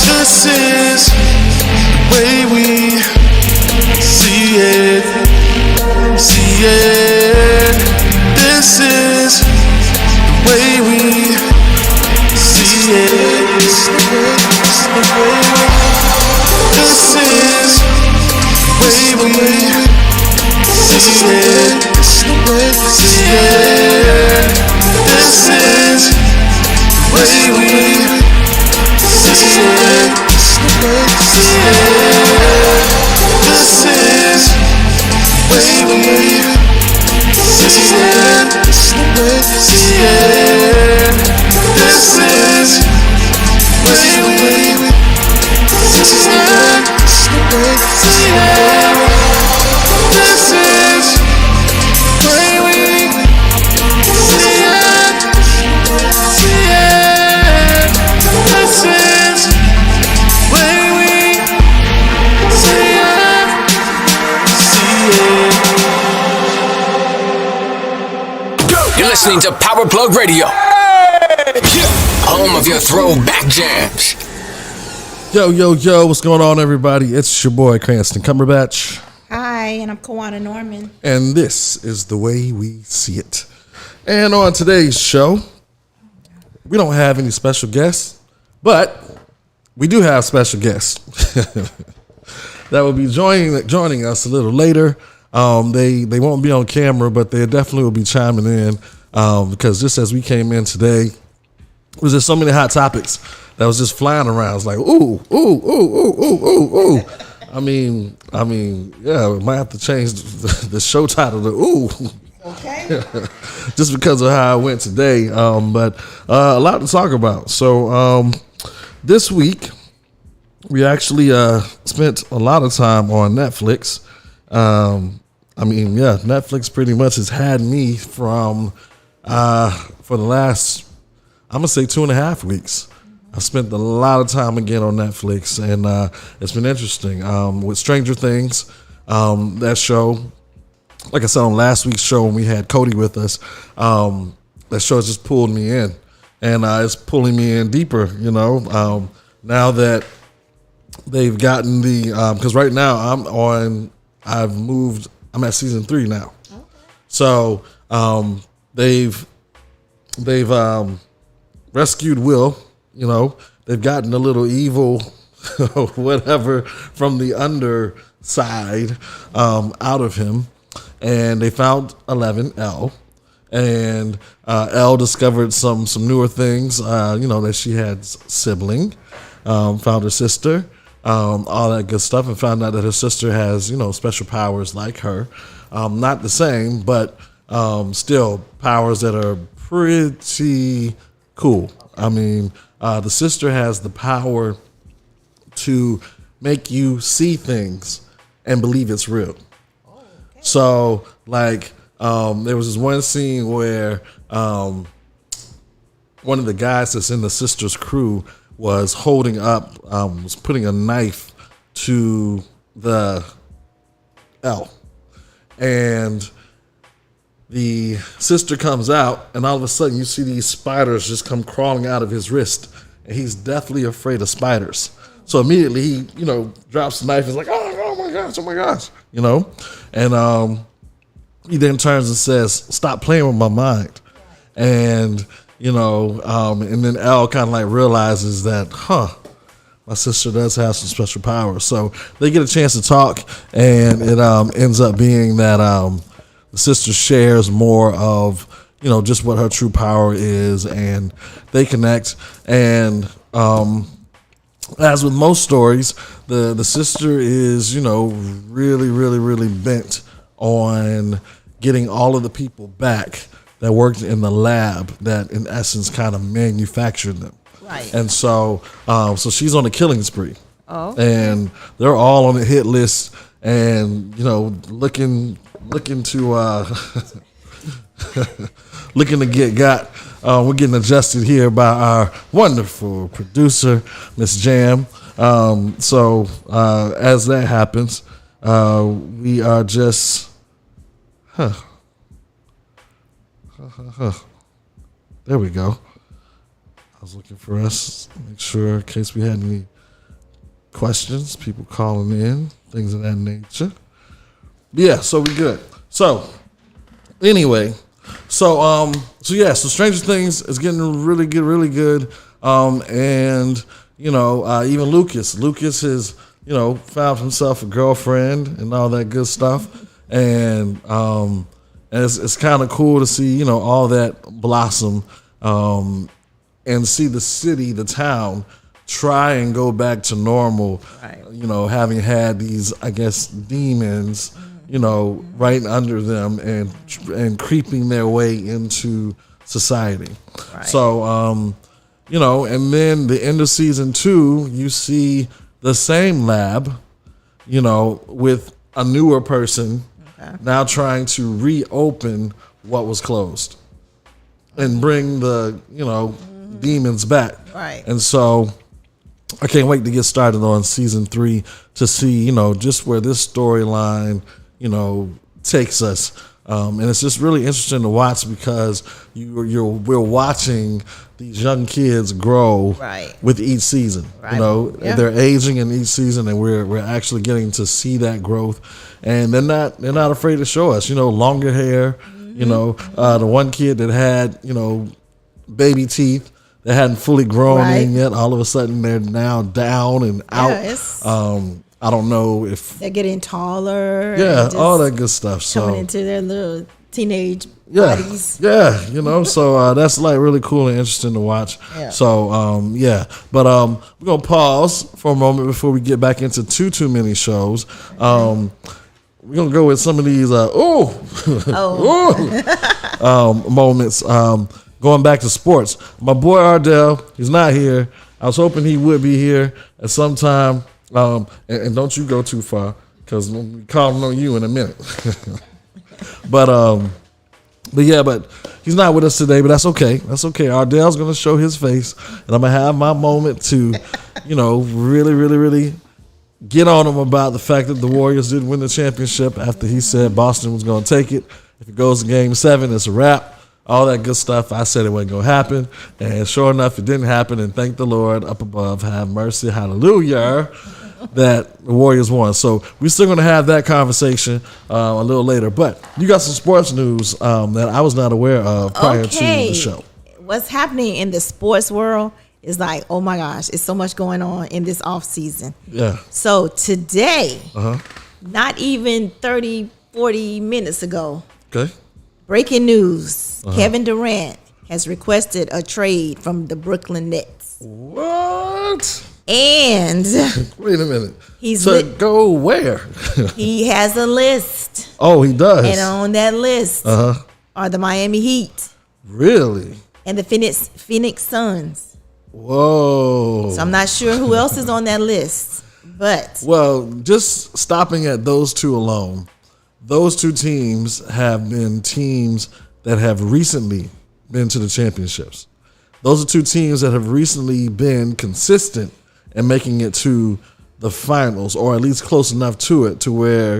This is the way we see it. See it. This is the way we see it. This is the way we see it. This is the way we see it. This is the way we see it. This is the way we see it. This is the way we see it. This is the way we see it. This is the way we see it. This is the way we see it. This is the way we see it. See it. This is the way we see it. See it. You're listening to Power Plug Radio, home of your throwback jams. Yo, what's going on, everybody? It's your boy, Cranston Cumberbatch. Hi, and I'm Kawana Norman. And this is the way we see it. And on today's show, we don't have any special guests, but we do have special guests that will be joining us a little later. They won't be on camera, but they definitely will be chiming in because just as we came in today, there was just so many hot topics that was just flying around. It's like, ooh. I mean, yeah, we might have to change the show title to ooh. Okay. Just because of how it went today. But a lot to talk about. So this week, we actually spent a lot of time on Netflix. Netflix pretty much has had me for the last, I'm going to say 2.5 weeks. I've spent a lot of time again on Netflix, and it's been interesting. With Stranger Things, that show, like I said on last week's show when we had Cody with us, that show has just pulled me in, and it's pulling me in deeper, now that they've gotten because right now I'm at season 3 now. Okay. So they've rescued Will. They've gotten a little evil, whatever, from the underside out of him. And they found 11, and Elle discovered some newer things, that she had sibling, found her sister, all that good stuff, and found out that her sister has, special powers like her. Not the same, but still powers that are pretty cool. I mean, the sister has the power to make you see things and believe it's real. Oh, okay. So, like, there was this one scene where one of the guys that's in the sister's crew was was putting a knife to the Elle. And the sister comes out, and all of a sudden you see these spiders just come crawling out of his wrist, and he's deathly afraid of spiders. So immediately he, drops the knife and is like, oh my gosh, and he then turns and says, stop playing with my mind. And, and then Elle kind of like realizes that, my sister does have some special powers. So they get a chance to talk, and it ends up being that the sister shares more of, just what her true power is, and they connect. And as with most stories, the sister is, really, really, really bent on getting all of the people back that worked in the lab that, in essence, kind of manufactured them. Right. And so she's on a killing spree. Oh. And they're all on the hit list, and looking to looking to get got. We're getting adjusted here by our wonderful producer, Miss Jam. So as that happens, we are just there we go. I was looking for us, make sure in case we had any questions, people calling in, things of that nature. Yeah, so we good. So anyway, so Stranger Things is getting really good. And even Lucas has found himself a girlfriend and all that good stuff, and it's kind of cool to see all that blossom, and see the city, the town, try and go back to normal. Right. Having had these, I guess, demons, right under them and creeping their way into society. Right. So, and then the end of season 2, you see the same lab, with a newer person now trying to reopen what was closed and bring the, demons back. Right. And so I can't wait to get started on season 3 to see, just where this storyline, takes us. And it's just really interesting to watch because we're watching these young kids grow Right. with each season. Right. Yeah. They're aging in each season, and we're actually getting to see that growth. And they're not afraid to show us, longer hair. The one kid that had baby teeth that hadn't fully grown Right. in yet, all of a sudden they're now down and out. Yes. I don't know if They're getting taller. yeah, and just all that good stuff. So coming into their little teenage yeah, bodies. yeah, so that's like really cool and interesting to watch. Yeah. So but we're gonna pause for a moment before we get back into too many shows. We're gonna go with some of these moments. Going back to sports, my boy Ardell, he's not here. I was hoping he would be here at some time. And don't you go too far, because we'll be calling on you in a minute. But he's not with us today. But that's okay. That's okay. Ardell's gonna show his face, and I'm gonna have my moment to, really get on him about the fact that the Warriors didn't win the championship after he said Boston was gonna take it. If it goes to Game 7, it's a wrap. All that good stuff. I said it wasn't going to happen. And sure enough, it didn't happen. And thank the Lord up above. Have mercy. Hallelujah. That the Warriors won. So we're still going to have that conversation a little later. But you got some sports news that I was not aware of prior to the show. What's happening in the sports world is like, oh my gosh, it's so much going on in this off season. Yeah. So today, not even 30, 40 minutes ago, Okay. breaking news, Kevin Durant has requested a trade from the Brooklyn Nets. What? And Wait a minute. He's so lit- go where? he has a list. Oh, he does. And on that list are the Miami Heat Really? and the Phoenix Suns. Whoa. So I'm not sure who else is on that list. But Well, just stopping at those two alone, those two teams have been teams that have recently been to the championships. Those are two teams that have recently been consistent in making it to the finals, or at least close enough to it to where,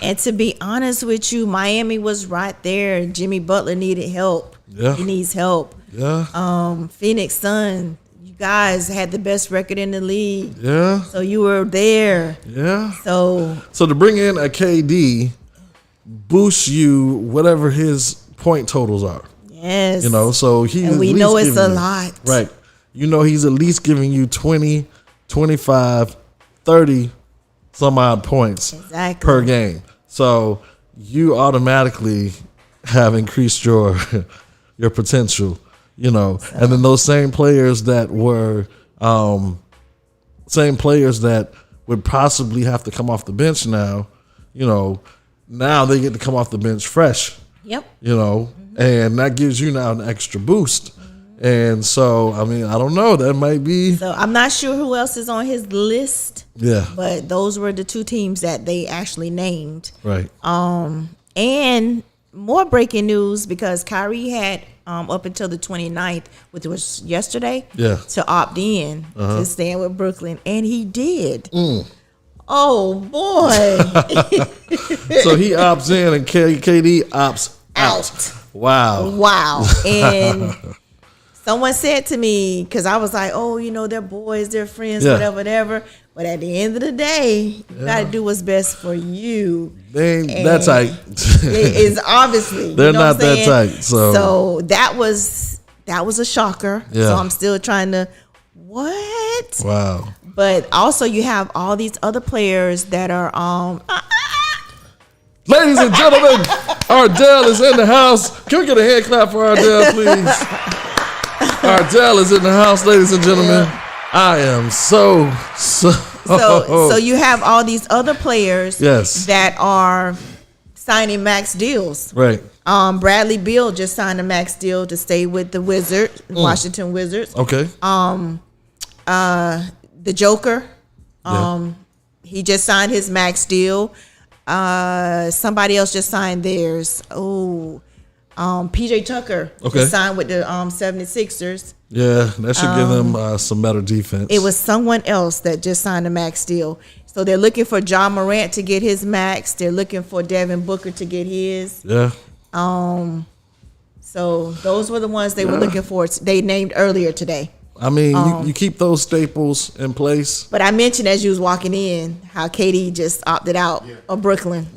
and to be honest with you, Miami was right there. Jimmy Butler needed help. Yeah. He needs help. yeah, Phoenix Sun, you guys had the best record in the league. yeah, So you were there. yeah. So So to bring in a KD boosts you whatever his point totals are. yes. So he And we know it's a lot. Right. He's at least giving you 20, 25, 30 some odd points Exactly. per game. So you automatically have increased your your potential, and then those same players that would possibly have to come off the bench now, now they get to come off the bench fresh. Yep. And that gives you now an extra boost. And so, I don't know, that might be, So I'm not sure who else is on his list, yeah, but those were the two teams that they actually named. right. And more breaking news, because Kyrie had up until the 29th, which was yesterday, Yeah. to opt in to staying with Brooklyn, and he did. Oh boy. So he opts in and KD opts out. Wow. Wow. And Someone said to me, because I was like, oh, they're boys, they're friends, Yeah. whatever. But at the end of the day, you got to do what's best for you. They ain't And that tight. It's obviously. They're you know not what I'm that saying? tight. So that was a shocker. Yeah. So I'm still trying to, what? wow. But also you have all these other players that are Ladies and gentlemen, Ardell is in the house. Can we get a hand clap for Ardell, please? Ardell is in the house, ladies and gentlemen. I am so. so you have all these other players Yes. that are signing max deals. Right. Bradley Beal just signed a max deal to stay with the Washington Wizards. Okay. The Joker, he just signed his max deal. Somebody else just signed theirs. PJ Tucker just signed with the 76ers. Yeah, that should give them some better defense. It was someone else that just signed a max deal. So they're looking for John Morant to get his max. They're looking for Devin Booker to get his. Yeah. So those were the ones they were looking for. They named earlier today. I mean, you keep those staples in place. But I mentioned as you was walking in how Katie just opted out of Brooklyn.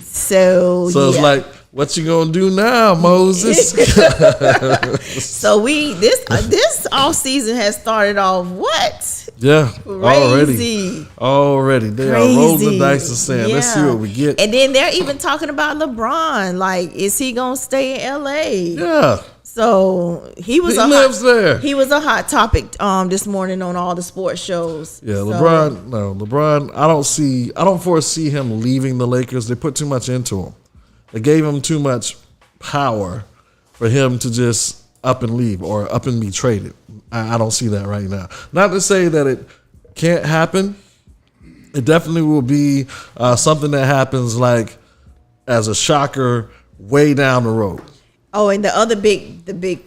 So It's like, what you gonna do now, Moses? So this off season has started off what? Yeah, Crazy. already. They are rolling the dice and saying, let's see what we get. And then they're even talking about LeBron. Like, is he gonna stay in LA? Yeah. So he lives there. He was a hot topic this morning on all the sports shows. Yeah, So, LeBron, I don't foresee him leaving the Lakers. They put too much into him. They gave him too much power for him to just up and leave or up and be traded. I don't see that right now. Not to say that it can't happen. It definitely will be something that happens like as a shocker way down the road. Oh, and the big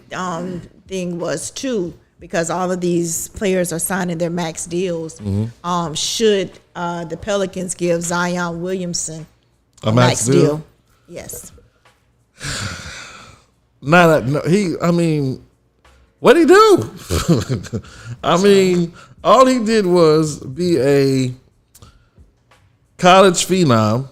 thing was too, because all of these players are signing their max deals. Mm-hmm. Should the Pelicans give Zion Williamson A max deal? Yes. I mean, what'd he do? I mean, all he did was be a college phenom,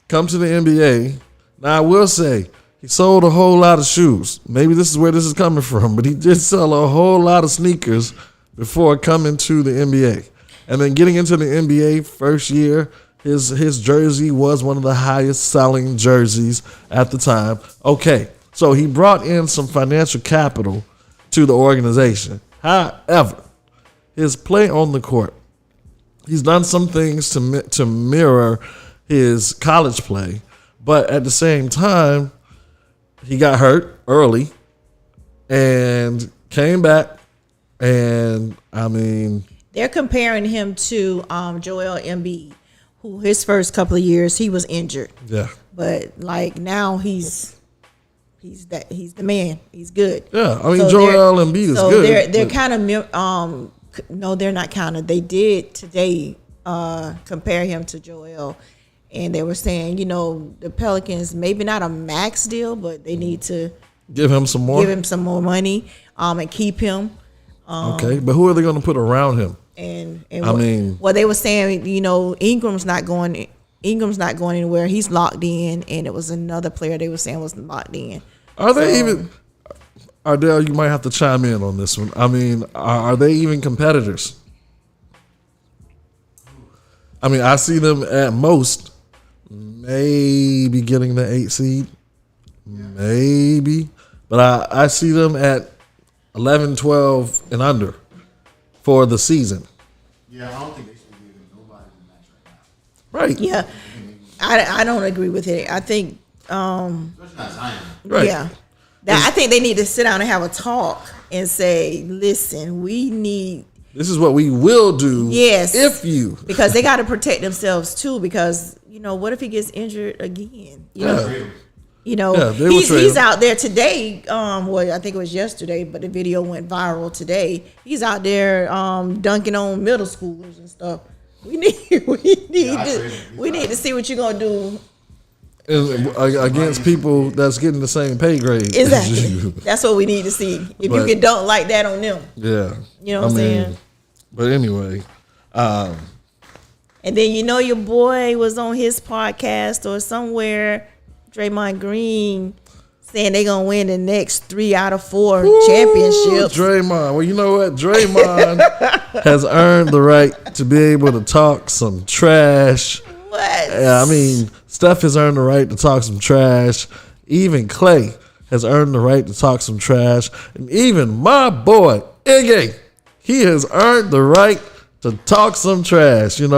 come to the NBA. Now, I will say, he sold a whole lot of shoes. Maybe this is where this is coming from, but he did sell a whole lot of sneakers before coming to the NBA. And then getting into the NBA first year, his jersey was one of the highest selling jerseys at the time. Okay, so he brought in some financial capital to the organization. However, his play on the court, he's done some things to mirror his college play, but at the same time, he got hurt early and came back, and I mean, they're comparing him to Joel Embiid, who his first couple of years he was injured. Yeah. But like now he's the man. He's good. Yeah, I mean, Joel Embiid is so good. They're kind of no, they're not counted. They did today compare him to Joel. And they were saying, the Pelicans, maybe not a max deal, but they need to give him some more money and keep him. Okay, but who are they going to put around him? And they were saying, Ingram's not going anywhere. He's locked in, and it was another player they were saying was locked in. Are they even? Ardell, you might have to chime in on this one. I mean, are they even competitors? I mean, I see them at most maybe getting the 8 seed, maybe, but I see them at 11, 12 and under for the season. Yeah, I don't think they should be giving nobody the match right now. Right. Yeah, I don't agree with it. I think, Especially not Zion. Right. yeah, I think they need to sit down and have a talk and say, listen, we need. This is what we will do. Yes. If you. Because they got to protect themselves too. Because what if he gets injured again? He's out there today. I think it was yesterday, but the video went viral today. He's out there dunking on middle schoolers and stuff. We need to see what you're gonna do against people that's getting the same pay grade. as Exactly. you. That's what we need to see. If But- you can don't like that on them. Yeah. You know what I'm saying? But anyway, And then your boy was on his podcast or somewhere, Draymond Green, saying they gonna win the next 3 out of 4 championships. Draymond. Well, you know what? Draymond has earned the right to be able to talk some trash. What? Yeah, I mean, Steph has earned the right to talk some trash. Even Clay has earned the right to talk some trash. And even my boy, Iggy, he has earned the right to talk some trash, And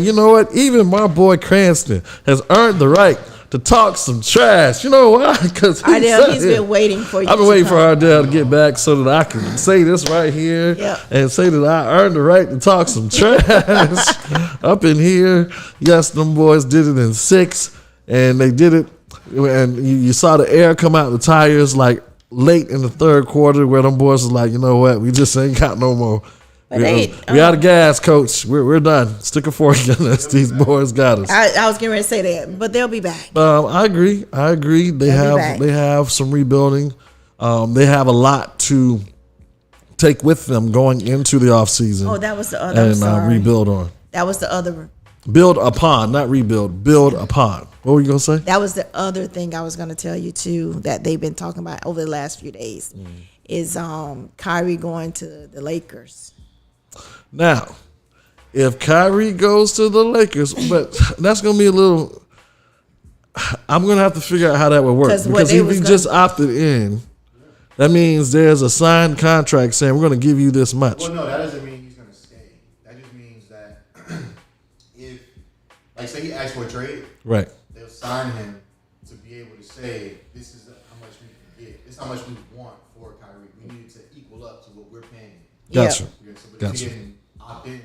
you know what? Even my boy Cranston has earned the right to talk some trash. You know why? Because Ardell, he's been waiting for you. I've been waiting for Ardell to get back so that I can say this right here and say that I earned the right to talk some trash up in here. Yes, them boys did it in 6, and they did it. And you saw the air come out the tires like late in the third quarter, where them boys was like, you know what, we just ain't got no more. We out of gas, coach. We're done. Stick a fork in us. These boys got us. I was getting ready to say that, but they'll be back. I agree. They have some rebuilding. They have a lot to take with them going into the offseason. Oh, that was the other. And rebuild on. That was the other. Build upon, not rebuild. Build upon. What were you gonna say? That was the other thing I was gonna tell you too, that they've been talking about over the last few days, is Kyrie going to the Lakers. Now, if Kyrie goes to the Lakers, but that's going to be a little. I'm going to have to figure out how that would work, because if he just opted in, that means there's a signed contract saying we're going to give you this much. Well, no, that doesn't mean he's going to stay. That just means that if, like, say he asks for a trade, right? They'll sign him to be able to say, this is how much we can get. This is how much we want for Kyrie. We need it to equal up to what we're paying. Gotcha. Yeah, so, but if he didn't opt in,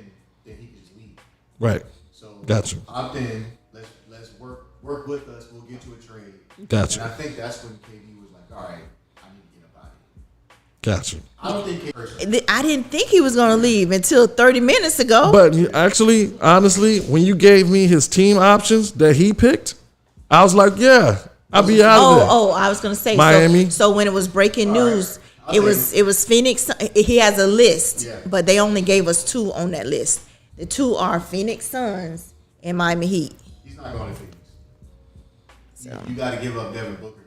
then he could just leave. Right. So Gotcha. Opt in. Let's work with us. We'll get you a trade. Gotcha. And I think that's when KD was like, all right, I need to get up out of here. Gotcha. I don't think KD. I didn't think he was gonna leave until 30 minutes ago. But actually, honestly, when you gave me his team options that he picked, I was like, yeah, I'll be out of there. I was gonna say Miami. So when it was breaking news, I'll it was Phoenix. He has a list, Yeah. but they only gave us 2 on that list. The 2 are Phoenix Suns and Miami Heat. He's not going to Phoenix. You got to give up Devin Booker.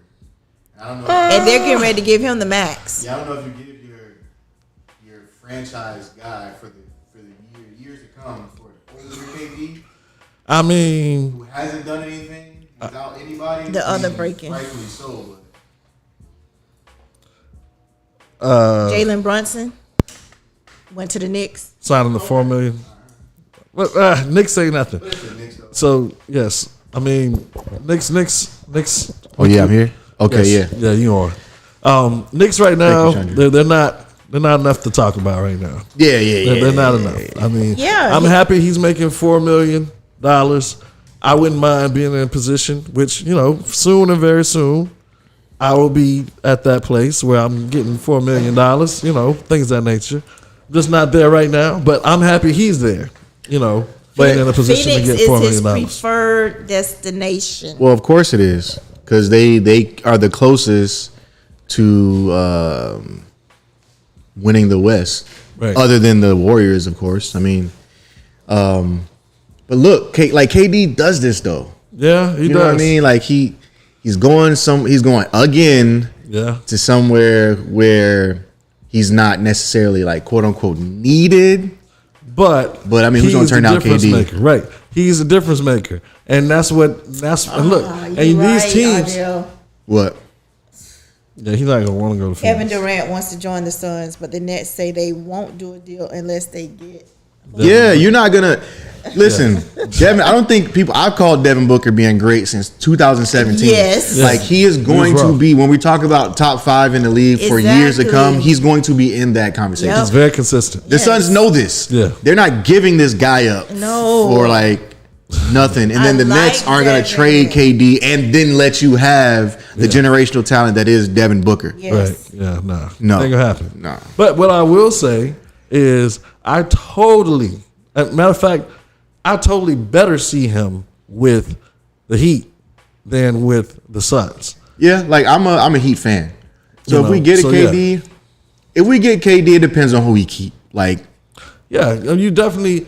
And I don't know. And they're getting ready to give him the max. Yeah, I don't know if you give your franchise guy for the years to come for older KD, I mean, who hasn't done anything without anybody. The other I mean, breaking. rightfully so. Jalen Brunson went to the Knicks. signing the $4 million. But Knicks say nothing. But it's the Knicks, though. So yes, I mean Knicks. Oh yeah, I'm here. Okay, Yes. Yeah, you are. Knicks right now, they're not enough to talk about right now. Yeah. They're not enough. I mean, Yeah, I'm happy he's making $4 million. I wouldn't mind being in a position, which soon and very soon, I will be at that place where I'm getting $4 million. Things of that nature. I'm just not there right now, but I'm happy he's there. Being in a position Phoenix to get $4 is million. his preferred destination. Well, of course it is, because they are the closest to winning the West, Right. other than the Warriors, of course. I mean, but look, KD does this though. Yeah, he You does. know what I mean? Like he's going again Yeah. to somewhere where he's not necessarily like quote unquote needed. But I mean, who's gonna he's turn the out difference KD? maker, right? He's a difference maker, and and look, and these teams. What? Yeah, he's not gonna want to go to Kevin Phoenix. Durant wants to join the Suns, but the Nets say they won't do a deal unless they get. Yeah, you're not gonna listen, Devin. I don't think I've called Devin Booker being great since 2017. Yes. Like he is going He was to rough. be, when we talk about top 5 in the league for years to come, Exactly. he's going to be in that conversation. Yep. He's very consistent. The Suns know this. Yeah. They're not giving this guy up No. for like nothing. And then I the Nets like aren't going to Devin. trade KD and then let you have the generational talent that is Devin Booker. Yes. Right? Yeah, No. ain't gonna happen. No. But what I will say is, matter of fact, I totally better see him with the Heat than with the Suns. Yeah, like I'm a Heat fan. So You if we know, get a so KD, if we get KD, it depends on who we keep. Like, Yeah, you definitely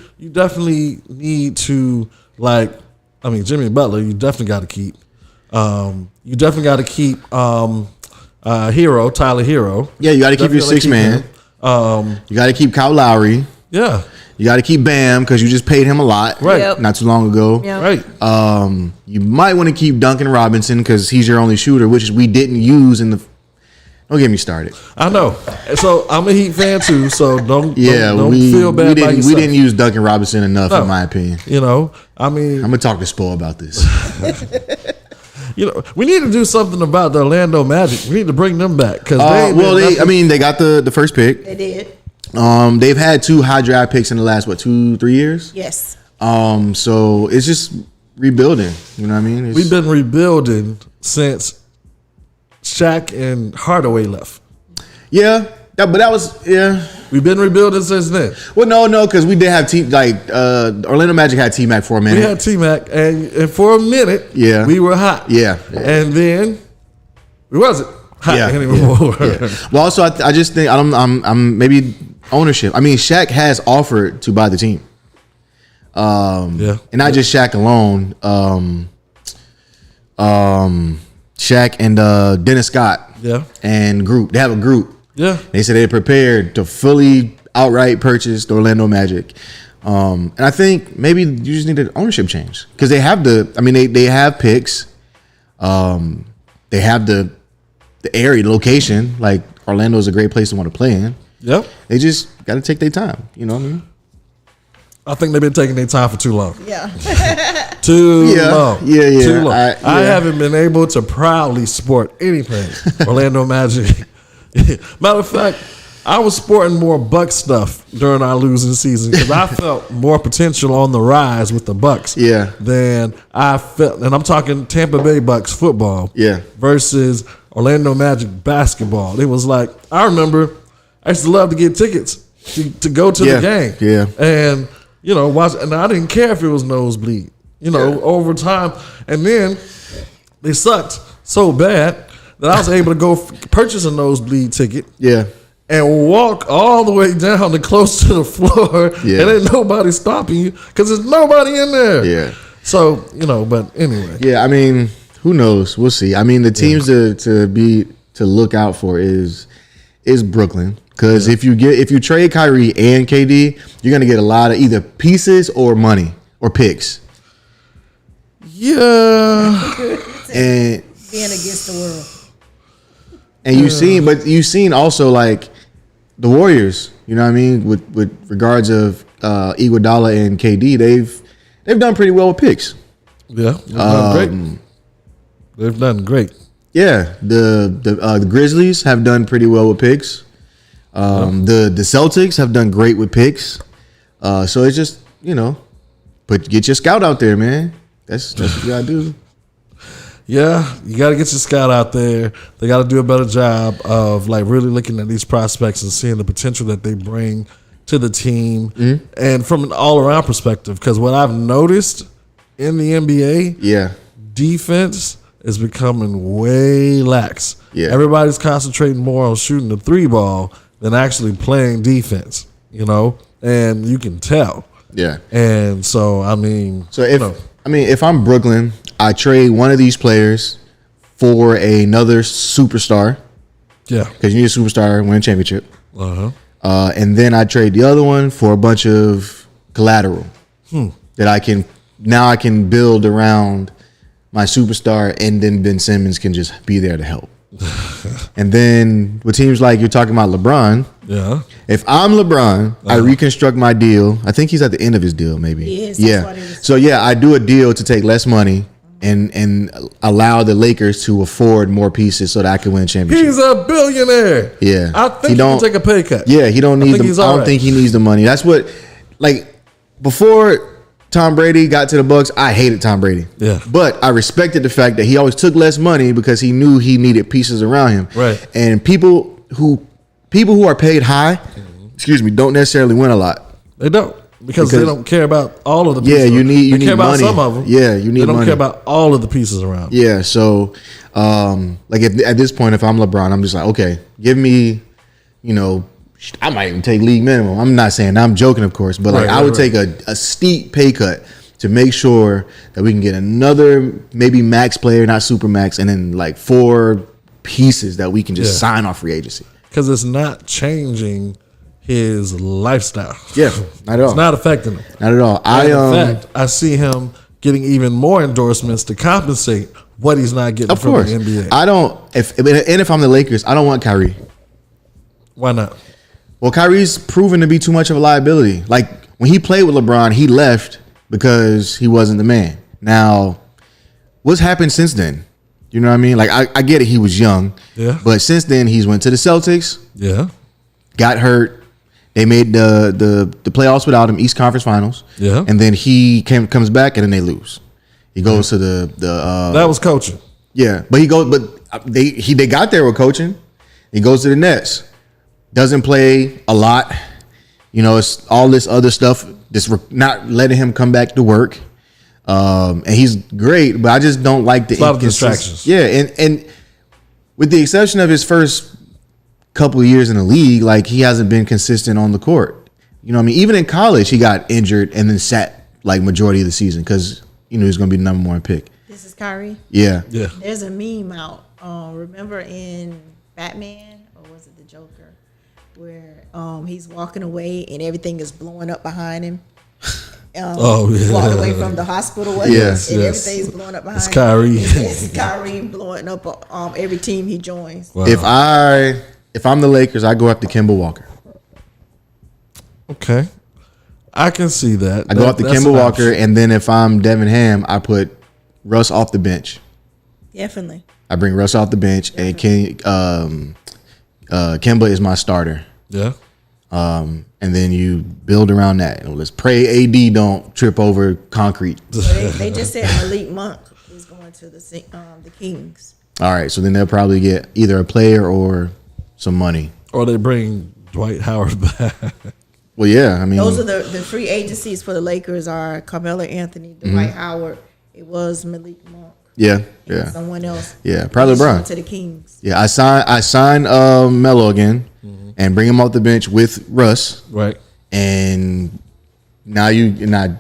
need to, like, I mean, Jimmy Butler, you definitely got to keep. You definitely got to keep Tyler Hero. yeah, you got to keep your Definitely six man. You got to keep Kyle Lowry. Yeah, You got to keep Bam because you just paid him a lot, Right. Yep. Not too long ago. Yeah. right. You might want to keep Duncan Robinson because he's your only shooter, which we didn't use in the. Don't get me started. I know. So I'm a Heat fan too. So don't we feel bad about yourself. we didn't use Duncan Robinson enough, in my opinion. You know, I mean, I'm gonna talk to Spo about this. you know, we need to do something about the Orlando Magic. We need to bring them back because they got the first pick. They did. They've had 2 high draft picks in the last 2-3 years. Yes. So it's just rebuilding. You know what I mean? we've been rebuilding since Shaq and Hardaway left. but that was We've been rebuilding since then. Well, no, because we did have Orlando Magic had T-Mac for a minute. We had T-Mac, and for a minute, Yeah. we were hot. Yeah. And then we wasn't hot anymore. Yeah. Well, also, I just think I'm maybe ownership. I mean, Shaq has offered to buy the team. Yeah. And not just Shaq alone. Shaq and Dennis Scott. Yeah. And group. They have a group. Yeah. They said they're prepared to fully outright purchase the Orlando Magic. And I think maybe you just need an ownership change because they have they have picks. They have the area, the location. Like Orlando is a great place to want to play in. Yep. They just got to take their time. You know what I mean? I think they've been taking their time for too long. Yeah. Too Yeah. long. Yeah. Too long. I haven't been able to proudly sport anything Orlando Magic. Matter of fact, I was sporting more Bucks stuff during our losing season because I felt more potential on the rise with the Bucks. Yeah. Than I felt, and I'm talking Tampa Bay Bucks football. Yeah. Versus Orlando Magic basketball. It was like I remember I used to love to get tickets to go to the game. Yeah. And you know, watch, and I didn't care if it was nosebleed. You know, over time, and then they sucked so bad that I was able to go purchase a nosebleed ticket. Yeah. And walk all the way down to close to the floor, Yeah. and ain't nobody stopping you because there's nobody in there. Yeah. So but anyway. Yeah, I mean, who knows? We'll see. I mean, the teams to look out for is Brooklyn. Because if you trade Kyrie and KD, you're gonna get a lot of either pieces or money or picks. Yeah. And Being against the world. and you've seen also like the Warriors, you know what I mean, with regards of Iguodala and KD, they've done pretty well with picks. Yeah. They've done great. They've done great. Yeah, the Grizzlies have done pretty well with picks. The Celtics have done great with picks. So it's just, get your scout out there, man. That's what you gotta do. Yeah, you got to get your scout out there. They got to do a better job of like really looking at these prospects and seeing the potential that they bring to the team, and from an all-around perspective. Because what I've noticed in the NBA, Yeah. defense is becoming way lax. Yeah. Everybody's concentrating more on shooting the 3-ball than actually playing defense. And you can tell. Yeah. And so I mean, So if I'm Brooklyn, I trade one of these players for another superstar yeah, because you need a superstar win a championship. And then I trade the other one for a bunch of collateral that I can build around my superstar, and then Ben Simmons can just be there to help. And then with teams like you're talking about LeBron, yeah. if I'm LeBron, I reconstruct my deal. I think he's at the end of his deal, maybe. He is, that's Yeah. what it is. So yeah, I do a deal to take less money and allow the Lakers to afford more pieces so that I can win a championship. He's a billionaire. Yeah. I think he can take a pay cut. Yeah, he don't need think he's I all don't right. think he needs the money. That's what, like, before Tom Brady got to the Bucks, I hated Tom Brady. Yeah. But I respected the fact that he always took less money because he knew he needed pieces around him. Right. And people who are paid high, don't necessarily win a lot. They don't. because they don't care about all of the Yeah, pieces. you They need care about money. some of them. Yeah, you need They don't money. care about all of the pieces around. Yeah, so like at this point, if I'm LeBron, I'm just like, okay, give me, I might even take league minimum. I'm not saying, I'm joking, of course, but like Right, I would right. take a steep pay cut to make sure that we can get another maybe max player, not super max, and then like 4 pieces that we can just Yeah. sign off free agency. Because it's not changing his lifestyle. Yeah, not at all. It's not affecting him. Not at all. In fact, I see him getting even more endorsements to compensate what he's not getting of from course, the NBA. I don't. If I'm the Lakers, I don't want Kyrie. Why not? Well, Kyrie's proven to be too much of a liability. Like when he played with LeBron, he left because he wasn't the man. Now, what's happened since then? You know what I mean? Like I get it, he was young. Yeah. But since then, he's went to the Celtics, Yeah. got hurt. They made the playoffs without him, East Conference Finals. Yeah. And then he comes back and then they lose. He goes to the That was coaching. yeah, but they got there with coaching. He goes to the Nets, doesn't play a lot. It's all this other stuff. Not letting him come back to work. And he's great, but I just don't like the A lot of inconsist- distractions. Yeah, and with the exception of his first couple of years in the league, like he hasn't been consistent on the court. You know what I mean? Even in college, he got injured and then sat like majority of the season because he's going to be the number 1 pick. This is Kyrie. Yeah. Yeah. There's a meme out. Remember in Batman, or was it the Joker, where he's walking away and everything is blowing up behind him. Oh, yeah. Walking away from the hospital, wasn't Yes, it? And yes. everything's blowing up behind It's him. Kyrie. It's Kyrie blowing up every team he joins. Wow. If I'm the Lakers, I go after Kemba Walker. Okay. I can see that. I go after That's Kemba an Walker, option. and then if I'm Devin Ham, I put Russ off the bench. Definitely. I bring Russ off the bench, and Kemba is my starter. Yeah. And then you build around that. Let's pray AD don't trip over concrete. They just said Malik Monk is going to the Kings. All right, so then they'll probably get either a player or some money. Or they bring Dwight Howard back. Well, yeah, I mean, Those are the free agencies for the Lakers are Carmelo Anthony, Mm-hmm. Dwight Howard. It was Malik Monk. yeah, And yeah, someone else. yeah, probably He's going LeBron. to the Kings. Yeah, I signed Melo again, and bring him off the bench with Russ. Right. And now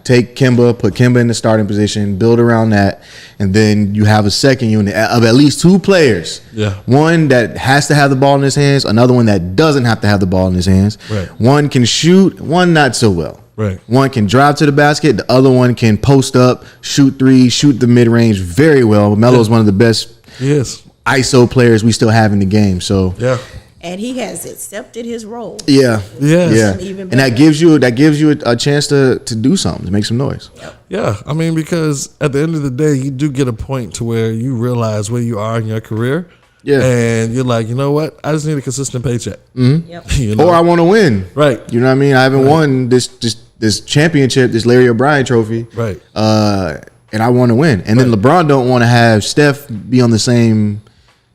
take Kemba, put Kemba in the starting position, build around that, and then you have a second unit of at least 2 players. Yeah. One that has to have the ball in his hands, another one that doesn't have to have the ball in his hands. Right. One can shoot, one not so well. Right. One can drive to the basket, the other one can post up, shoot 3, shoot the mid-range very well. Melo's one of the best Yes. ISO players we still have in the game. So Yeah. And he has accepted his role. yeah. Yes. Yeah. Even And that gives you a chance to do something, to make some noise. Yeah, I mean, because at the end of the day, you do get a point to where you realize where you are in your career. Yeah. And you're like, you know what? I just need a consistent paycheck. Yep. You know? Or I want to win. Right. You know what I mean? I haven't won this championship, this Larry O'Brien trophy. Right. And I want to win. And then LeBron don't want to have Steph be on the same,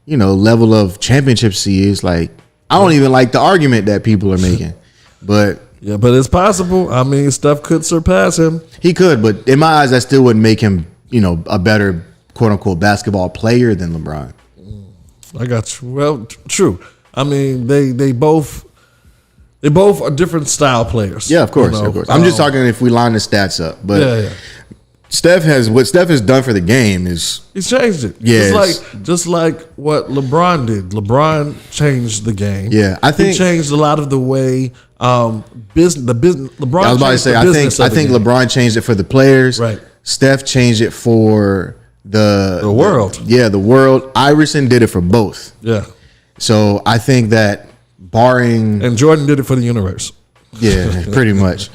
level of championships he is. Like, I don't even like the argument that people are making. But Yeah, but it's possible. I mean, Steph could surpass him. he could, but in my eyes, that still wouldn't make him, a better quote unquote basketball player than LeBron. I got you. Well, true. I mean, they both are different style players. Yeah, of course, you know? of course. I'm just talking if we line the stats up. But Yeah. what Steph has done for the game is He's changed it. Yes. Just like what LeBron did. LeBron changed the game. Yeah, I think- he changed a lot of the way business. LeBron. I was about to changed say the I business think of the game. LeBron changed it for the players. Right. Steph changed it for the world. The world. Iverson did it for both. Yeah, So I think that barring and Jordan did it for the universe. pretty much.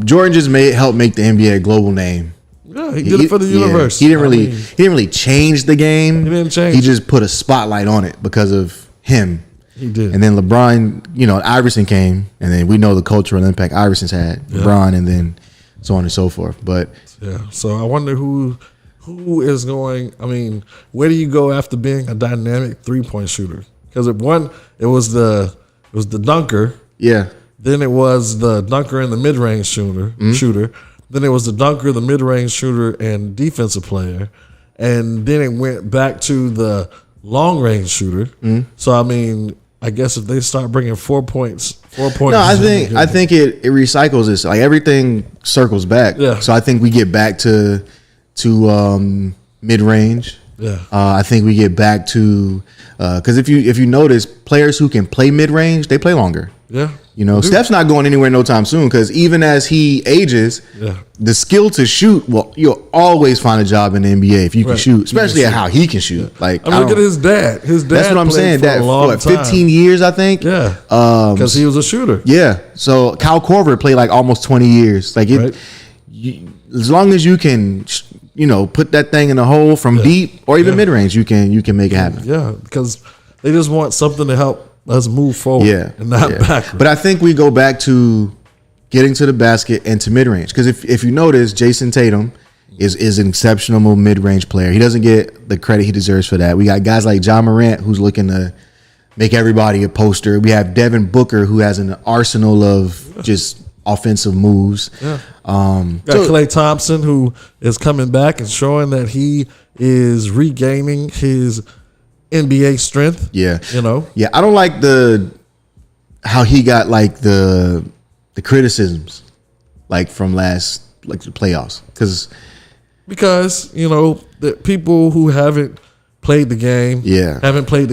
Jordan just helped make the NBA a global name. Yeah, he did it for the universe. He didn't I really mean, he didn't really change the game. He didn't change He it. just put a spotlight on it because of him. He did. And then LeBron, Iverson came, and then we know the cultural impact Iverson's had. LeBron, and then so on and so forth. But Yeah. So I wonder who is going. I mean, where do you go after being a dynamic 3-point shooter? Because it was the dunker, yeah, Then it was the dunker and the mid-range shooter. Then it was the dunker, the mid-range shooter, and defensive player. And then it went back to the long-range shooter. So I mean, I guess if they start bringing 4 points. No, I think it recycles this. Like everything circles back. Yeah. So I think we get back to mid range. Yeah. I think we get back to because if you notice, players who can play mid range, they play longer. Yeah. You know, Steph's not going anywhere no time soon because even as he ages, the skill to shoot, well, you'll always find a job in the NBA if you can shoot, especially at how he can shoot. Yeah. Like, I mean, look at his dad. His dad. That's what I'm saying. That what 15 years, I think. Yeah. Because he was a shooter. Yeah. So Kyle Korver played like almost 20 years. Like as long as you can, put that thing in the hole from deep or even mid range, you can make it happen. Yeah, because they just want something to help us move forward. And not backward. But I think we go back to getting to the basket and to mid range because if you notice, Jason Tatum is an exceptional mid range player. He doesn't get the credit he deserves for that. We got guys like John Morant who's looking to make everybody a poster. We have Devin Booker who has an arsenal of just offensive moves. Got Klay Thompson who is coming back and showing that he is regaining his NBA strength. Yeah. Yeah, I don't like how he got like the criticisms like from the playoffs because the people who haven't played the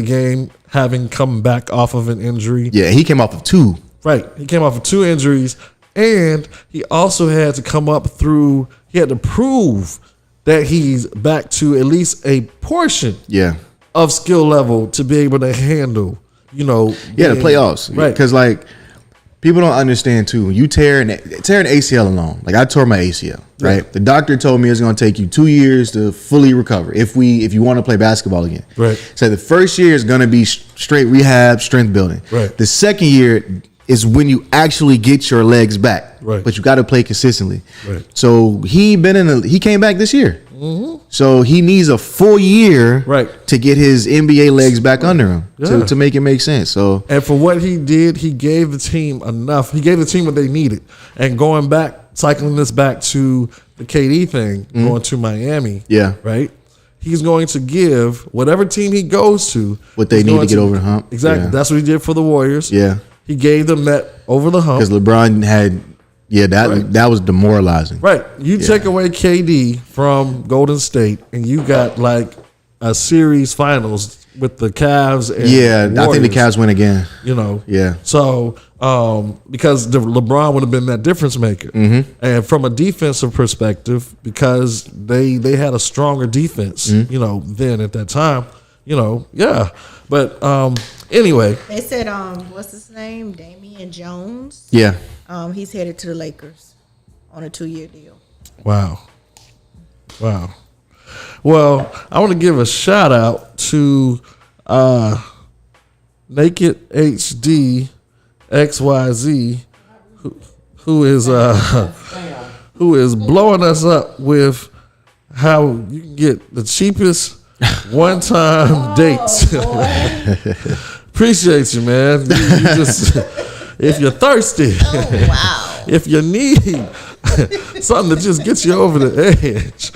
game, having come back off of an injury. Yeah, he came off of 2. Right. He came off of 2 injuries, and he also had to he had to prove that he's back to at least a portion of skill level to be able to handle, the playoffs. Right. Because, people don't understand, too. When you tear an ACL alone, like I tore my ACL, right? The doctor told me it's going to take you 2 years to fully recover if you want to play basketball again. Right. So the first year is going to be straight rehab, strength building. Right. The second year is when you actually get your legs back. Right. But you got to play consistently. Right. So he came back this year. Mm-hmm. So he needs a full year to get his NBA legs back under him to make it make sense. So, and for what he did, he gave the team enough. He gave the team what they needed. And cycling this back to the KD thing, going to Miami. Yeah. Right. He's going to give whatever team he goes to what they need to get over the hump. Exactly. Yeah. That's what he did for the Warriors. Yeah. He gave them that over the hump. Because LeBron had, that was demoralizing. Right. You take away KD from Golden State, and you got like a series finals with the Cavs and Warriors. I think the Cavs win again. Yeah. So, because LeBron would have been that difference maker. Mm-hmm. And from a defensive perspective, because they had a stronger defense, then at that time, But anyway. They said, what's his name? Damian Jones. Yeah. He's headed to the Lakers on a 2-year deal. Wow. Well, I want to give a shout out to Naked HD XYZ, who is blowing us up with how you can get the cheapest one-time dates. Appreciate you, man. You just, if you're thirsty, if you need something that just gets you over the edge,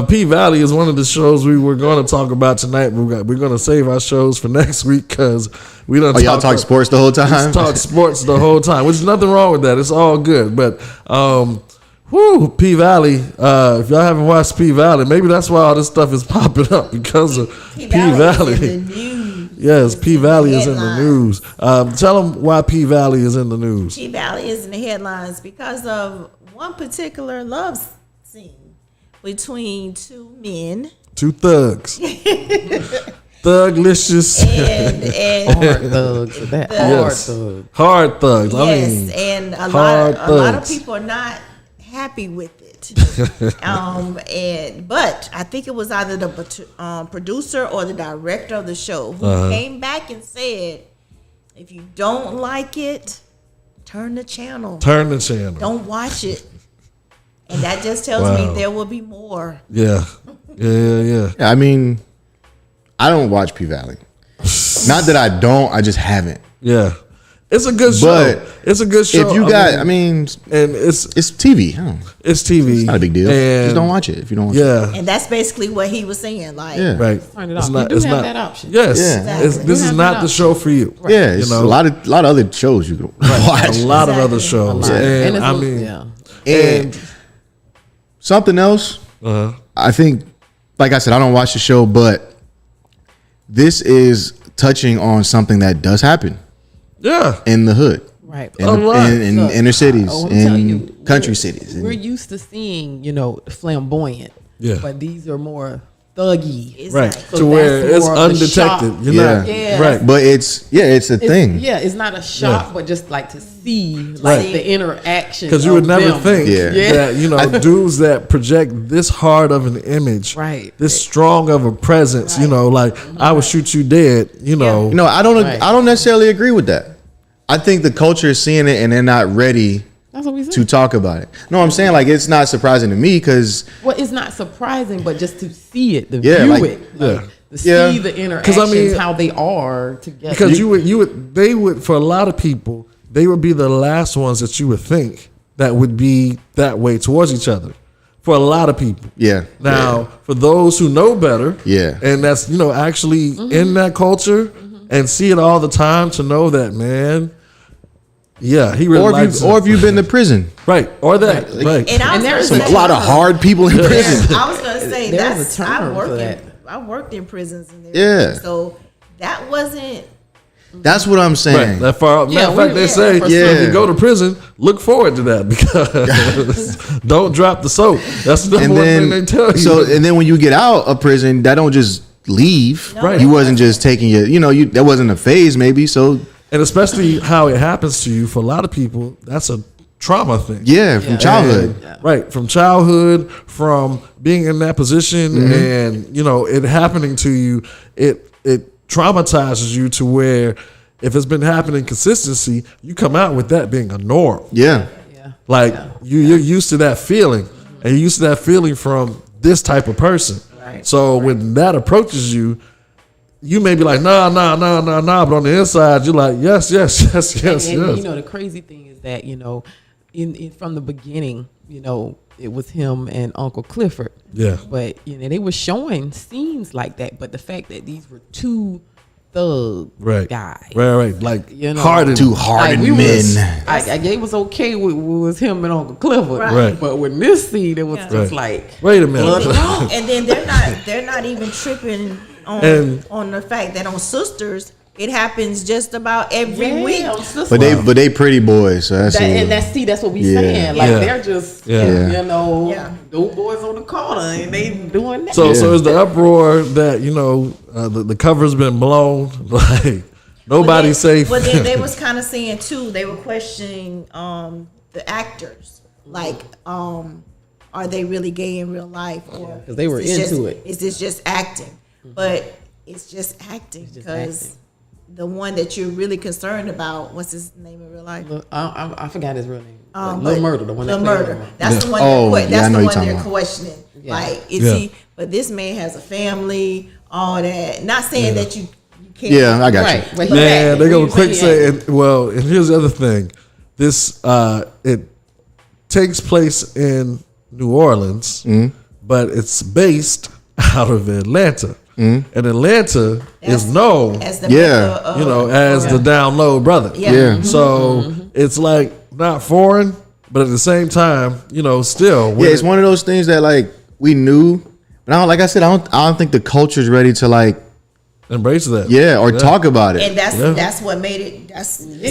P Valley is one of the shows we were going to talk about tonight. We're going to save our shows for next week because we don't. Y'all talk sports the whole time. Talk sports the whole time, which is nothing wrong with that. It's all good, but. P Valley. If y'all haven't watched P Valley, maybe that's why all this stuff is popping up because of P Valley. Yes, P Valley is in the news. Tell them why P Valley is in the news. P Valley is in the headlines because of one particular love scene between 2 men, 2 thugs. Thuglicious and hard thugs. Hard thugs. Yes, and a lot of people are not happy with it. But I think it was either the producer or the director of the show who came back and said, if you don't like it, turn the channel. Don't watch it. And that just tells me there will be more. Yeah. I mean, I don't watch P Valley. Not that I don't, I just haven't. Yeah. It's a good show. But it's a good show. If you got, I mean, and it's TV. It's TV. It's not a big deal. And Just don't watch it if you don't want to. yeah, And that's basically what he was saying. Like, Yeah. right. Turn it off. You do have that option. Yes, Yeah. Exactly. this You is have not that the show for you. Yeah, it's You know? a lot of other shows you can watch. A lot of other Exactly. shows, Yeah. and it's I a- mean, yeah. And something else, uh-huh. I think, like I said, I don't watch the show, but this is touching on something that does happen yeah, in the hood, Right. in, A lot. in Look, inner cities, I'm telling in you, country we're- cities. We're used to seeing, flamboyant. Yeah. But these are more thuggy. it's right. like- To So where that's it's more of a undetected. shock. You're Yeah. not Yeah. right. But it's a thing. Yeah, it's not a shock, Yeah. but just like to see like Right. the interaction. Because you would of never them. think Yeah. that dudes that project this hard of an image, Right. this strong of a presence, like I would shoot you dead, No, I don't necessarily agree with that. I think the culture is seeing it and they're not ready That's what we said. to talk about it. No, I'm saying like it's not surprising to me because Well, it's not surprising, but just to see it, to Yeah, view like- it, like, Yeah. to see Yeah. the interactions, mean- how they are together. because they would for a lot of people, they would be the last ones that you would think that would be that way towards each other. For a lot of people. yeah. Now, for those who know better, Yeah. and that's actually in that culture and see it all the time to know that, man, yeah, he really likes or it. if you've been to prison, right, or that, right. And I was And there's gonna a say- lot of hard people in prison. I was gonna say There's a that's term I for worked that. I worked in prisons and Yeah. everything. So that wasn't That's what I'm Right, saying. that far. Matter of we- fact, they yeah, say for if sure. you go to prison, look forward to that because don't drop the soap. That's the number And one thing then they tell you. so and then when you get out of prison, that don't just leave. No, Right. You wasn't just taking your, that wasn't a phase maybe. So and especially how it happens to you for a lot of people, that's a trauma thing. yeah, from childhood. And- right, from childhood, from being in that position, and it happening to you, it traumatizes you to where if it's been happening consistency, you come out with that being a norm. Yeah. yeah. Like you're used to that feeling, and you're used to that feeling from this type of person. Right. So when that approaches you, you may be like, nah, but on the inside, you're like, yes. And yes. the crazy thing is that in from the beginning, it was him and Uncle Clifford. Yeah. But they were showing scenes like that. But the fact that these were two thug guys, right, like hardened, Two hardened we men. was- I it was okay with was him and Uncle Clifford. Right. But with this scene, it was just like, Wait a minute. and then they're not even tripping And- on the fact that on Sisters it happens just about every week. on Sister- But they pretty boys, so that's that's what we Yeah. saying. Like Yeah. they're just Yeah. Yeah. those boys on the corner and they doing that. So it's the uproar that the cover's been blown. Like nobody's safe. But then they was kind of saying too, they were questioning the actors, like are they really gay in real life, or 'cause they were is this into just- it. Is this just acting? But it's just acting just because acting. the one that you're really concerned about, what's his name in real life? I forgot his real name. But Little Murder, the one that Lil played Murder. him. That's the one. Oh, That's yeah, I know the you're one talking they're about. questioning. Yeah. Like, is Yeah. he? But this man has a family, all that. Not saying that you can't. Yeah, I got Right. you. But Man, he- they go he- quick he- say, and here's the other thing. This it takes place in New Orleans, but it's based out of Atlanta, and Atlanta is known, as the Yeah. mecca of- as the down low brother. Yeah. Yeah. So it's like not foreign, but at the same time, still. Yeah, it's one of those things that like we knew, but I don't think the culture's ready to like embrace that. talk about it. And that's Yeah. that's what made it.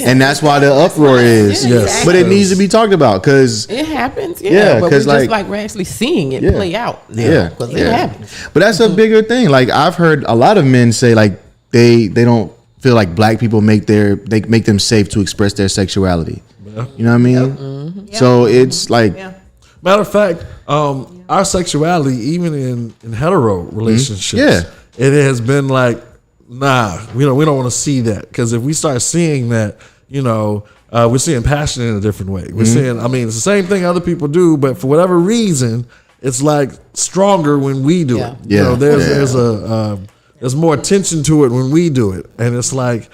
And that's why the uproar is. Yeah, Yes. But it needs to be talked about because It happens, yeah. Yeah, but 'cause, we're like- just we're actually seeing it Yeah. play out. Yeah. because it Yeah. happens. But that's a bigger thing. Like I've heard a lot of men say like they don't feel like black people make them safe to express their sexuality. You know what I mean? So it's like Yeah. Matter of fact, our sexuality, even in hetero relationships, Yeah. it has been like, nah, we don't want to see that, because if we start seeing that, we're seeing passion in a different way. We're seeing, it's the same thing other people do, but for whatever reason, it's like stronger when we do Yeah. it. Yeah. There's more attention to it when we do it, and it's like,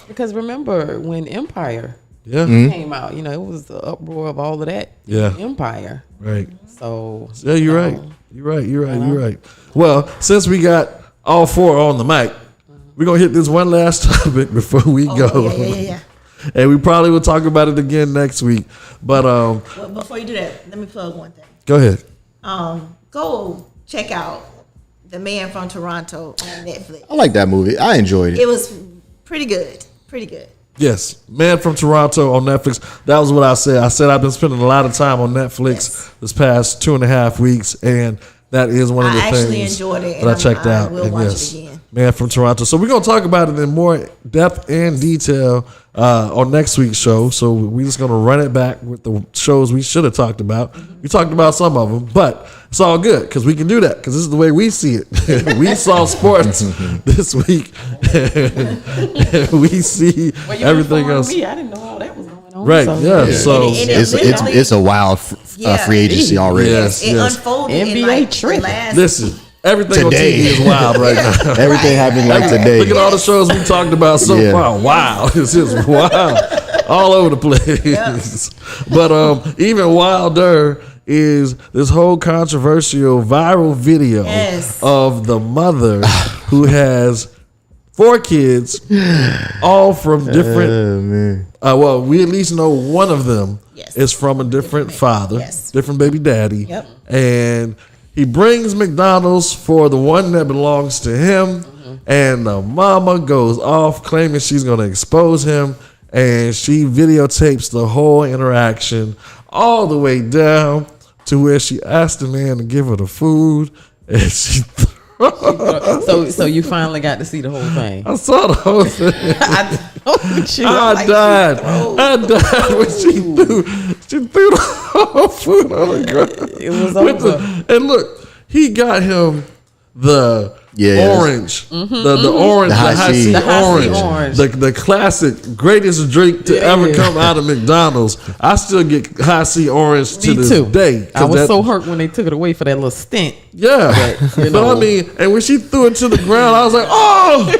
Because remember when Empire Yeah. came out, you know, it was the uproar of all of that. Yeah. Empire. Right. So Yeah, you're right. You're right. Well, since we got all four on the mic, we're gonna hit this one last topic before we go. Yeah. And we probably will talk about it again next week. But Well, before you do that, let me plug one thing. go ahead. Go check out The Man from Toronto on Netflix. I like that movie. I enjoyed it. It was pretty good. Pretty good. Yes, Man from Toronto on Netflix. That was what I said. I said I've been spending a lot of time on Netflix this past 2.5 weeks, and that is one of the I actually things enjoyed it, that I and checked I out. will And watch it yes, again. Man from Toronto. So we're gonna talk about it in more depth and detail on next week's show. So we're just gonna run it back with the shows we should have talked about. We talked about some of them, but it's all good because we can do that because this is the way we see it. We saw sports this week, and we see Well, you everything informed else. me. I didn't know all that was going on. Right? So, Yeah. So And it It's a wild free agency already. Yes. It unfolded in NBA like the tripping. last. listen, everything Today. on TV is wild right now. Everything happening like today. Look at all the shows we talked about so Yeah. far. Wow, this is wild, all over the place. But even wilder is this whole controversial viral video Yes. of the mother who has 4 kids, all from different. man. Well, we at least know one of them Yes. is from a different father, Yes. different baby daddy. Yep. And he brings McDonald's for the one that belongs to him. And the mama goes off claiming she's going to expose him. And she videotapes the whole interaction all the way down to where she asked the man to give her the food. And she so you finally got to see the whole thing. I saw the whole thing. I died. I died when she threw the whole food on the ground. It was With over. and look, he got him the orange, the orange, The high C. The high C orange, orange. the classic greatest drink to ever Yeah. come out of McDonald's. I still get high C orange to Me this too. day. 'cause I was that- so hurt when they took it away for that little stint. yeah, But, you but I know. mean, and when she threw it to the ground, I was like, oh.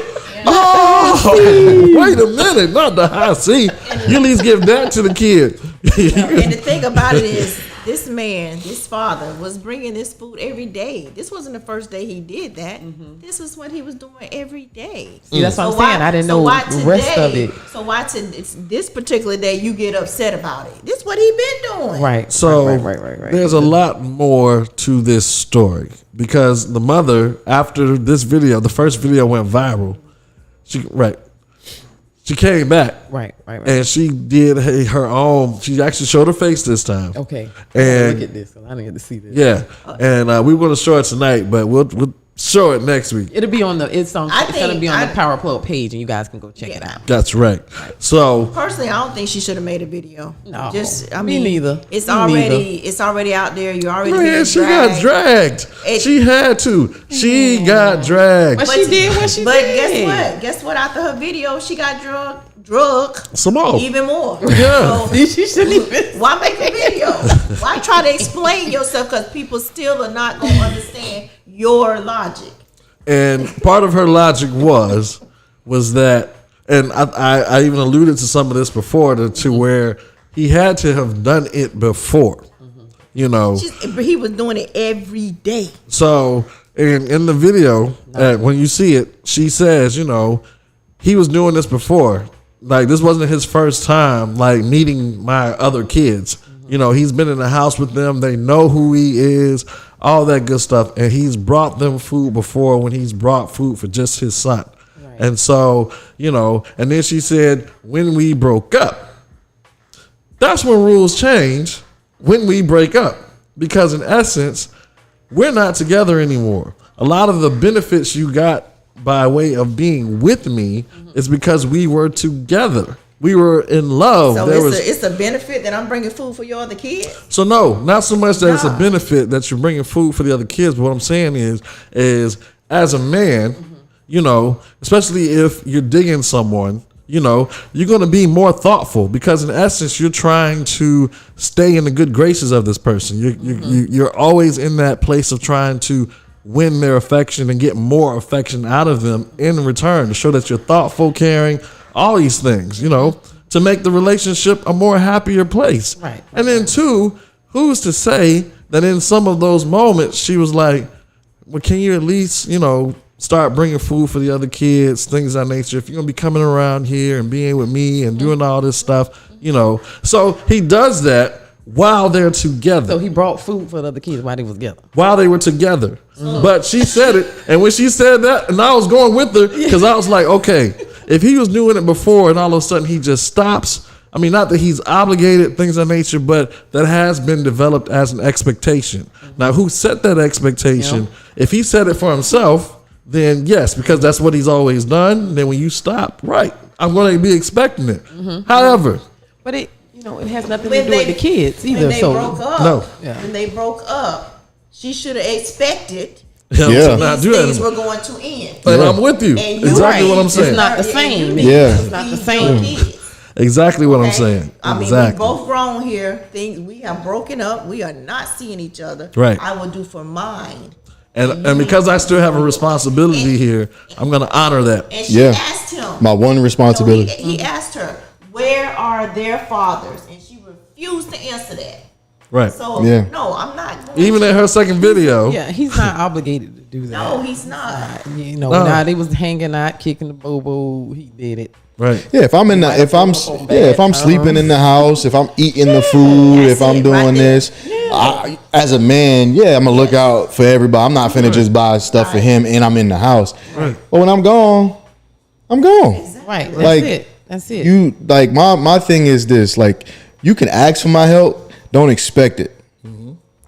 Wait a minute, not the high C. You at least give that to the kid. And the thing about it is, this man, this father, was bringing this food every day. This wasn't the first day he did that. This was what he was doing every day. See, that's what I'm why- saying. I didn't so know why the rest of today- it. So why it's this particular day you get upset about it? This is what he been doing. Right. So right. there's a lot more to this story because the mother, after this video, the first video went viral. She came back. Right. And she did her own. She actually showed her face this time. Okay. And look at this. 'Cause I didn't get to see this. yeah, and we were going to show it tonight, but we'll show it next week. It'll be on the. It's I gonna think be on the I- Power Plug page, and you guys can go check it out. That's right. So Personally, I don't think she should have made a video. No, I me mean, neither. It's Me already out there. You already man, being she got dragged. She had to. She got dragged. But she did what she But did. guess what? Guess what? After her video, she got drug Some more. even more. Yeah. So, She shouldn't even. why make a video? Why try to explain yourself? Because people still are not going to understand your logic. And part of her logic was that, and I even alluded to some of this before, to where he had to have done it before, you know. He was doing it every day. So in the video, when you see it, she says, you know, he was doing this before. Like, this wasn't his first time, like, meeting my other kids. You know, he's been in the house with them. They know who he is, all that good stuff. And he's brought them food before when he's brought food for just his son. Right. And so, you know, and then she said, when we broke up, that's when rules change, when we break up. Because in essence, we're not together anymore. A lot of the benefits you got by way of being with me is because we were together. We were in love. So There it's a benefit that I'm bringing food for your other kids. So no, not so much that it's a Nah. benefit that you're bringing food for the other kids. But what I'm saying is as a man, you know, especially if you're digging someone, you know, you're going to be more thoughtful because in essence, you're trying to stay in the good graces of this person. You're always in that place of trying to win their affection and get more affection out of them in return to show that you're thoughtful, caring, all these things, to make the relationship a more happier place. Right. And then 2, who's to say that in some of those moments she was like, well, can you at least, start bringing food for the other kids, things of that nature. If you're going to be coming around here and being with me and doing all this stuff, So he does that while they're together. So he brought food for the other kids while they was together. While they were together. But she said it, and when she said that, and I was going with her, because I was like, okay, if he was doing it before and all of a sudden he just stops, I mean, not that he's obligated, things of that nature, but that has been developed as an expectation. Now, who set that expectation? If he set it for himself, then yes, because that's what he's always done. Then when you stop, right, I'm going to be expecting it. However, but it has nothing to do with the kids either. When they broke up, No. when they broke up, she should have expected Yeah. not these do things that. were going to end. And I'm with you. And you're Exactly right. what I'm saying. It's not the same. Yeah. It's not the same. Exactly what I'm Okay? saying. I mean, Exactly. we both grown here. We have broken up. We are not seeing each other. Right. I will do for mine. And because I still have a responsibility here, I'm going to honor that. And she Yeah. asked him. My one responsibility. So he asked her, "Where are their fathers?" And she refused to answer that. Right. So Yeah. no, I'm not. Going Even to. in her second video. Yeah, he's not obligated to do that. No, he's not. No. Now they was hanging out, kicking the bobo. He did it. Right. Yeah, if I'm in the, if I'm sleeping in the house, if I'm eating the food, That's if I'm it, doing right there. this, I, as a man, I'm gonna look out for everybody. I'm not finna just buy stuff for him and I'm in the house. Right. But when I'm gone, I'm gone. Right. That's Like, it. That's it. You like my thing is this: like, you can ask for my help, don't expect it.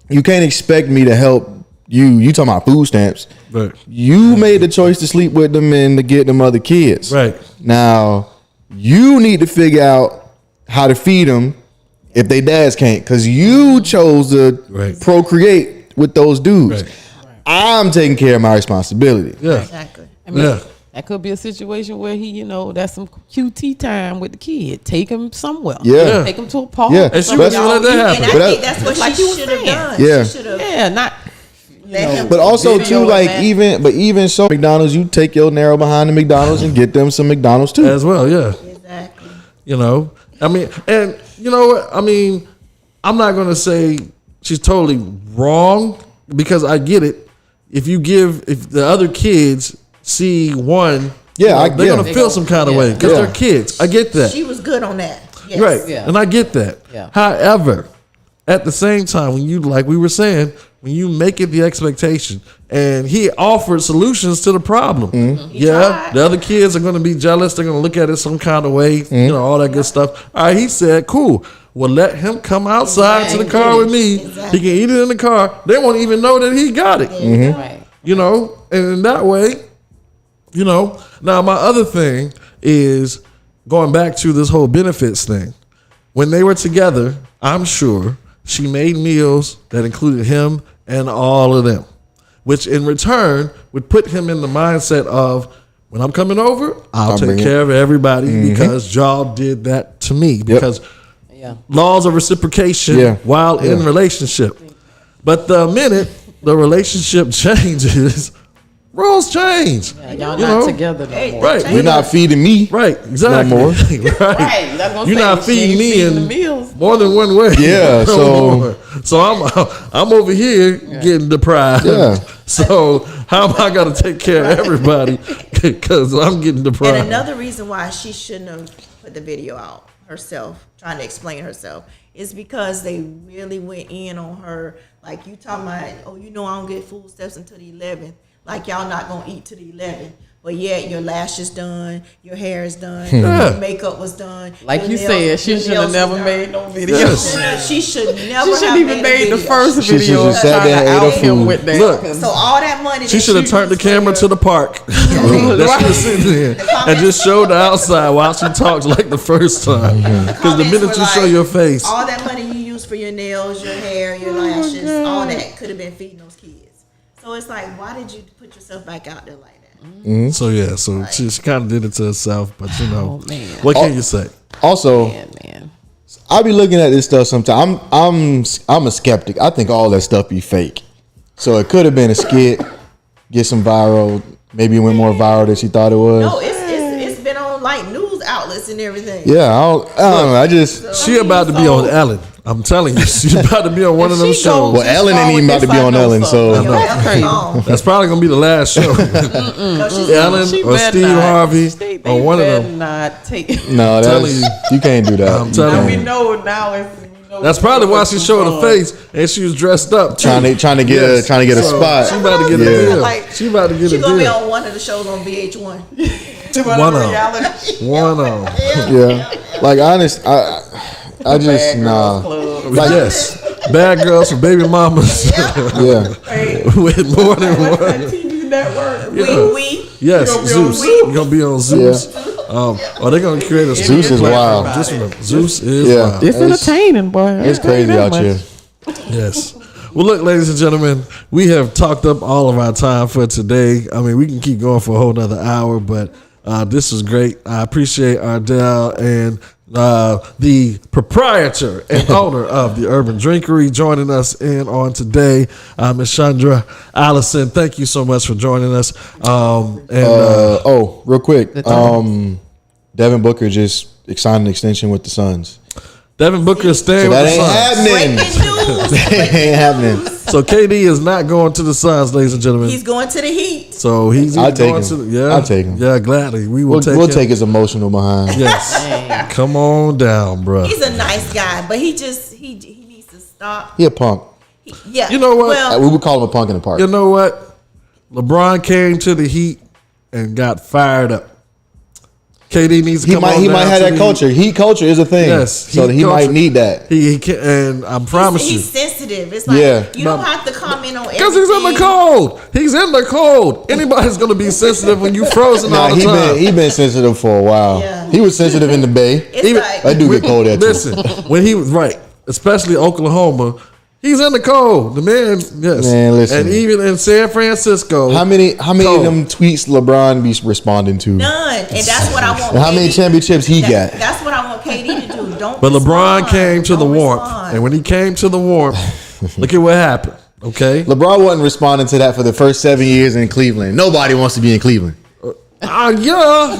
You can't expect me to help you. You talking about food stamps? Right. You made the choice to sleep with them and to get them other kids. Right. Now, you need to figure out how to feed them if they dads can't, because you chose to Right. procreate with those dudes. Right. I'm taking care of my responsibility. Yeah. Exactly. I mean, Yeah. that could be a situation where he, that's some QT time with the kid. Take him somewhere. Yeah. Take him to a park. Yeah. And she somewhere. wasn't let that And happen. I But think that's what like she you were should have saying. done. Yeah. She should have Yeah, not. let him. But also Video too, of like that. even so, McDonald's, you take your narrow behind the McDonald's and get them some McDonald's too. As well, yeah. Exactly. I mean, and you know what? I mean, I'm not going to say she's totally wrong because I get it. If the other kids see one, Yeah, they're going to feel some kind of way because Yeah. they're kids. I get that. She was good on that. Yes. Right. Yeah. And I get that. Yeah. However, at the same time, when you, like we were saying, when you make it the expectation, and he offered solutions to the problem. Yeah, tried. the other kids are going to be jealous. They're going to look at it some kind of way, all that good stuff. All right, he said, cool. Well, let him come outside to the car with me. Exactly. He can eat it in the car. They won't even know that he got it. Right. And in that way, Now, my other thing is going back to this whole benefits thing. When they were together, I'm sure she made meals that included him and all of them, which in return would put him in the mindset of, when I'm coming over, I'll take bring it. care of everybody because y'all did that to me. Because Yeah. laws of reciprocation Yeah. while in relationship. But the minute the relationship changes, roles change. Y'all You not know? together no more. Right. You're not feeding me. Right, exactly. No more. right. Right. That's what I'm You're not saying. feeding She me ain't feeding in the meals. more than one way. Yeah, No so- more. So I'm over here getting deprived. Yeah. So how am I gonna take care of everybody? Because I'm getting deprived. And another reason why she shouldn't have put the video out herself, trying to explain herself, is because they really went in on her. Like, you talking about, I don't get food steps until the 11th. Like, y'all not gonna eat till the 11th. But yet your lashes done, your hair is done, Yeah. your makeup was done. Like your you nails- said, she your should have nails never was made done. no video. Yes. She should never She have shouldn't even made the video. first She video. should've sat trying there and to ate her out him food. with that. Look. So all that money She that should have turned the used for camera your- to the park that she was sitting in and just showed the outside while she talked like the first time. Because the comments minute were you show like, your face, all that money you use for your nails, your hair, your lashes, all that could have been feeding those kids. So it's like, why did you put yourself back out there like that? so she kind of did it to herself. But Oh, man. what can you say? Also, Man. I be looking at this stuff sometimes. I'm a skeptic. I think all that stuff be fake. So it could have been a skit, get some viral. Maybe it went more viral than she thought it was. No, it's been on like news outlets and everything. Yeah, I don't know. I just She about to be on Ellen. I'm telling you, she's about to be on one of them She shows. goes- well, Ellen ain't even about to be on Ellen, so I know. That's crazy. That's probably gonna be the last show. Ellen She or better Steve not. Harvey They or one of better them. Not take. no, telling that's you can't do that. I'm telling And you. we know now. That's probably why she showed her face and she was dressed up too. Trying to get a So, spot. She about to get a Yeah. deal. Like, She about to get She's a gonna be deal. on one of the shows on VH1. One of them. One of them. Yeah, like honest, I just nah. Like Yes. Bad girls for baby mamas. yeah, With more than one. TV network. We Yes, Zeus. You're gonna be on Zeus. Or they're gonna create a Zeus is wild. Just remember, Zeus is Yeah. wild. It's entertaining, boy. It's crazy out here. Yes. Well, look, ladies and gentlemen, we have talked up all of our time for today. I mean, we can keep going for a whole nother hour, but this was great. I appreciate Ardell and the proprietor and owner of the Urban Drinkery joining us in on today. Ms. Chandra Allison, thank you so much for joining us. Real quick, Devin Booker just signed an extension with the Suns. Devin Booker is staying So with that the ain't Suns. happening. breaking news. That ain't happening. So KD is not going to the Suns, ladies and gentlemen. He's going to the Heat. So he's I'll either take going him. to the, yeah, I'll take him. Yeah, gladly. We will We'll take take him. his emotional behind. Yes. Come on down, bro. He's a nice guy, but he needs to stop. He a punk. Yeah. You know what? Well, We would call him a punk in the park. You know what? LeBron came to the Heat and got fired up. KD needs to come on He down might have to that the culture. Heat culture is a thing. Yes, So heat he culture. might need that. He can, and I promise he's you, sensitive. It's like Yeah. you don't have to comment on everything. because he's in the cold. He's in the cold. Anybody's gonna be sensitive when you frozen all Nah, the time. he been sensitive for a while. Yeah. He was sensitive in the Bay. It's Even- like That dude get cold there too. Listen, when he was right, especially Oklahoma, he's in the cold. The man, yes. Man, listen. And even in San Francisco, How many of Cold. them tweets LeBron be responding to? none, and that's what I want. And how many KD championships he got? That's what I want KD to do. Don't. But LeBron respond. came to the Don't warmth, respond. and when he came to the warmth, look at what happened. Okay, LeBron wasn't responding to that for the first 7 years in Cleveland. Nobody wants to be in Cleveland. yeah.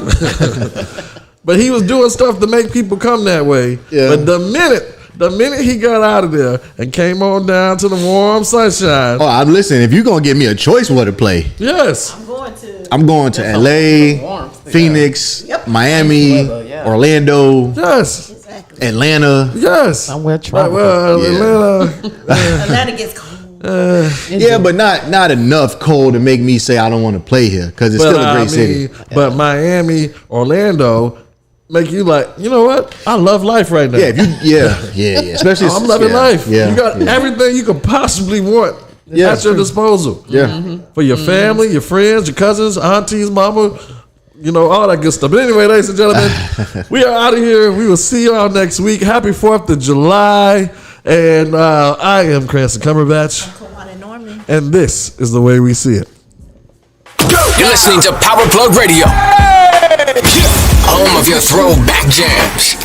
But he was doing stuff to make people come that way. Yeah. But the minute he got out of there and came on down to the warm sunshine, Oh, I'm listening. If you're gonna give me a choice where to play, yes, I'm going to. I'm going to LA, warmth, yeah. Phoenix, Yep. Miami, Weather, yeah. Orlando, yes, Exactly. Atlanta. yes. Somewhere Right, tropical. well, Yeah. Atlanta. Atlanta gets cold. Yeah, but not enough cold to make me say I don't want to play here because it's still a great city. But Miami, Orlando, make you like, you know what? I love life right now. Yeah, if you, yeah. Especially, I'm loving yeah, life. Yeah, You got yeah. everything you could possibly want Yeah. at your disposal. Yeah. For your family, your friends, your cousins, aunties, mama, you know, all that good stuff. But anyway, ladies and gentlemen, we are out of here. We will see y'all next week. Happy 4th of July. And I am Cranston Cumberbatch. Kawana Norman. And this is the way we see it. You're listening to Power Plug Radio. Home of your throwback jams.